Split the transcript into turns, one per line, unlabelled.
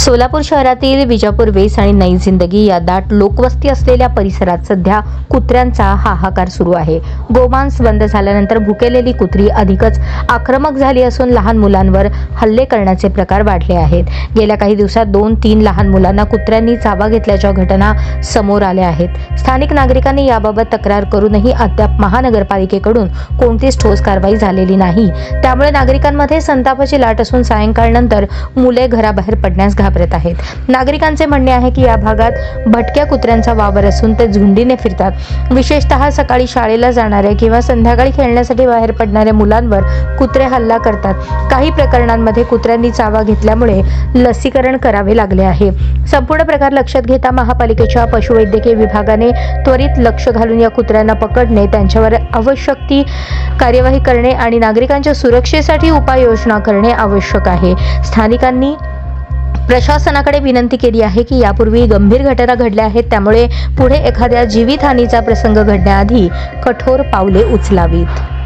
सोलापूर शहरातील विजापूर वेस आणि नई जिंदगी या दाट लोकवस्ती असलेल्या परिसरात सध्या कुत्र्यांचा हाहाकार सुरू आहे। गोमांस बंद झाल्यानंतर भुकेलेली कुत्री अधिकच आक्रमक झाली असून लहान मुलांवर हल्ले करण्याचे प्रकार वाढले आहेत। गेल्या काही दिवसात 2-3 लहान मुलांना कुत्र्यांनी चावा घेतल्याच्या घटना समोर आल्या आहेत। स्थानिक नागरिकांनी याबाबत तक्रार करूनही अद्याप महानगरपालिकेकडून कोणतीच ठोस कारवाई झालेली नाही। त्यामुळे नागरिकांमध्ये संतापाची लाट असून सायंकाळनंतर मुले घराबाहेर पडण्यास घाबरत आहेत। नागरिकांचे म्हणणे आहे की या भागात भटक्या कुत्र्यांचा वावर असून ते झुंडीने फिरतात। विशेषतः सकाळी शाळेला जाणाऱ्या किंवा संध्याकाळी खेळण्यासाठी बाहेर पडणाऱ्या मुलांवर कुत्रे हल्ला करतात। काही प्रकरणांमध्ये कुत्र्यांनी चावा घेतल्यामुळे लसीकरण करावे लागले आहे। संपूर्ण प्रकार लक्षात घेता महापालिकेच्या पशुवैद्यकीय विभागाने त्वरित लक्ष घालून या कुत्र्यांना पकडणे, त्यांच्यावर आवश्यक ती कार्यवाही करणे आणि नागरिकांच्या सुरक्षेसाठी उपाययोजना करणे आवश्यक आहे। स्थानिकांनी प्रशासनाकडे विनंती केली आहे की यापूर्वी गंभीर घटना घडल्या आहेत, त्यामुळे पुढे एखाद्या जीवितहानीचा प्रसंग घडण्याआधी कठोर पावले उचलावीत।